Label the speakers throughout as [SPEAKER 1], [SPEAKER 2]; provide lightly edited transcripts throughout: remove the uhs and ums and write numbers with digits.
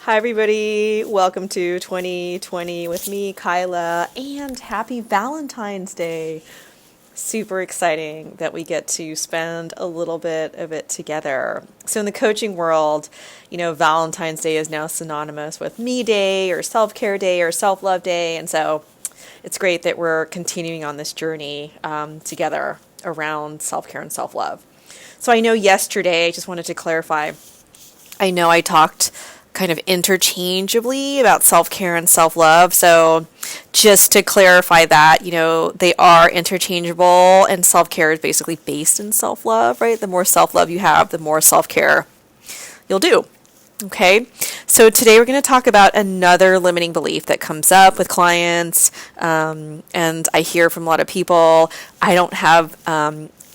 [SPEAKER 1] Hi everybody, welcome to 2020 with me, Kyla, and happy Valentine's Day. Super exciting that we get to spend a little bit of it together. So in the coaching world, Valentine's Day is now synonymous with Me Day or Self-Care Day or Self-Love Day, and so it's great that we're continuing on this journey together around self-care and self-love. So I know yesterday, I just wanted to clarify, I know I talked kind of interchangeably about self-care and self-love. So just to clarify that, they are interchangeable, and self-care is basically based in self-love, right? The more self-love you have, the more self-care you'll do. Okay, so today we're going to talk about another limiting belief that comes up with clients, and I hear from a lot of people, I don't have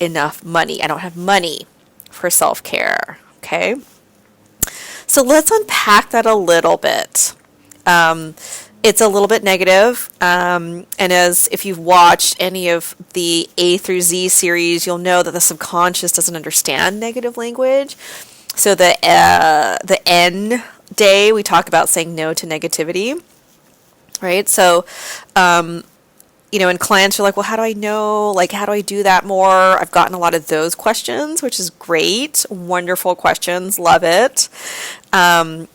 [SPEAKER 1] enough money. I don't have money for self-care. Okay. So let's unpack that a little bit. It's a little bit negative, and as if you've watched any of the A through Z series, you'll know that the subconscious doesn't understand negative language. So the N day, we talk about saying no to negativity, right? So, and clients are like, well, how do I know? Like, how do I do that more? I've gotten a lot of those questions, which is great. Wonderful questions. Love it.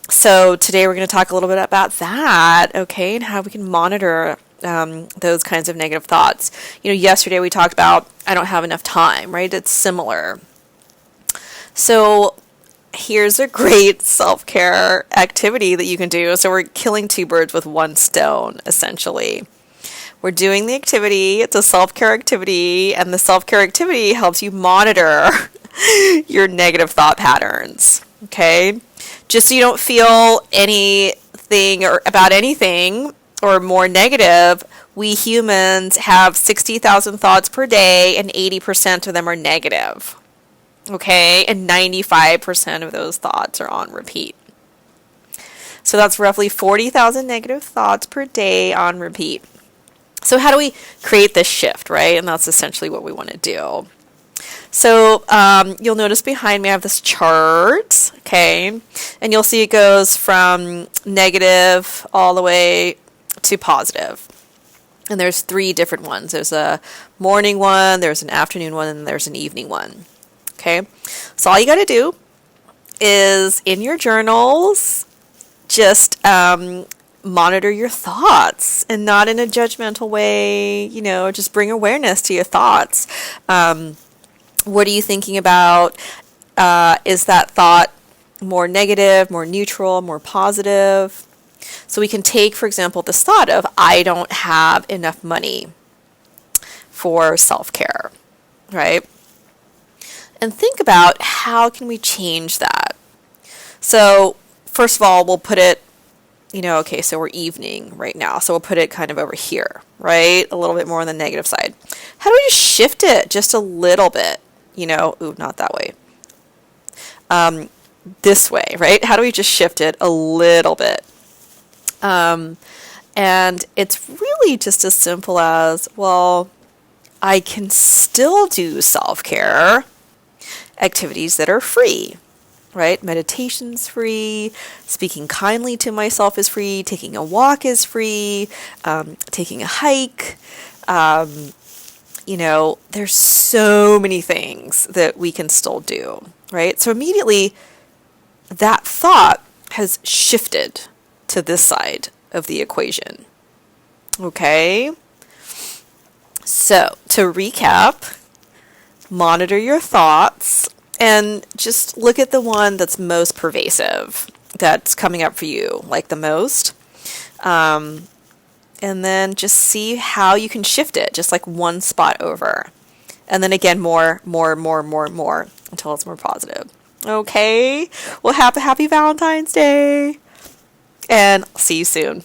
[SPEAKER 1] So today we're going to talk a little bit about that, okay, and how we can monitor those kinds of negative thoughts. Yesterday we talked about, I don't have enough time, right? It's similar. So here's a great self-care activity that you can do. So we're killing two birds with one stone, essentially. We're doing the activity, it's a self-care activity, and the self-care activity helps you monitor your negative thought patterns, okay? Just so you don't feel anything or about anything or more negative, we humans have 60,000 thoughts per day, and 80% of them are negative, okay? And 95% of those thoughts are on repeat. So that's roughly 40,000 negative thoughts per day on repeat. So how do we create this shift, right? And that's essentially what we want to do. So you'll notice behind me I have this chart, okay? And you'll see it goes from negative all the way to positive. And there's three different ones. There's a morning one, there's an afternoon one, and there's an evening one, okay? So all you got to do is in your journals, just monitor your thoughts, and not in a judgmental way, just bring awareness to your thoughts. What are you thinking about? Is that thought more negative, more neutral, more positive? So we can take, for example, this thought of, I don't have enough money for self-care, right? And think about how can we change that? So first of all, we'll put it, okay, so we're evening right now. So we'll put it kind of over here, right? A little bit more on the negative side. How do we just shift it just a little bit? Not that way. This way, right? How do we just shift it a little bit? And it's really just as simple as, well, I can still do self-care activities that are free. Right? Meditation's free, speaking kindly to myself is free, taking a walk is free, taking a hike. There's so many things that we can still do, right? So immediately that thought has shifted to this side of the equation. Okay? So to recap, monitor your thoughts, and just look at the one that's most pervasive, that's coming up for you, like the most. And then just see how you can shift it, just like one spot over. And then again, more, until it's more positive. Okay? Well, happy Valentine's Day. And I'll see you soon.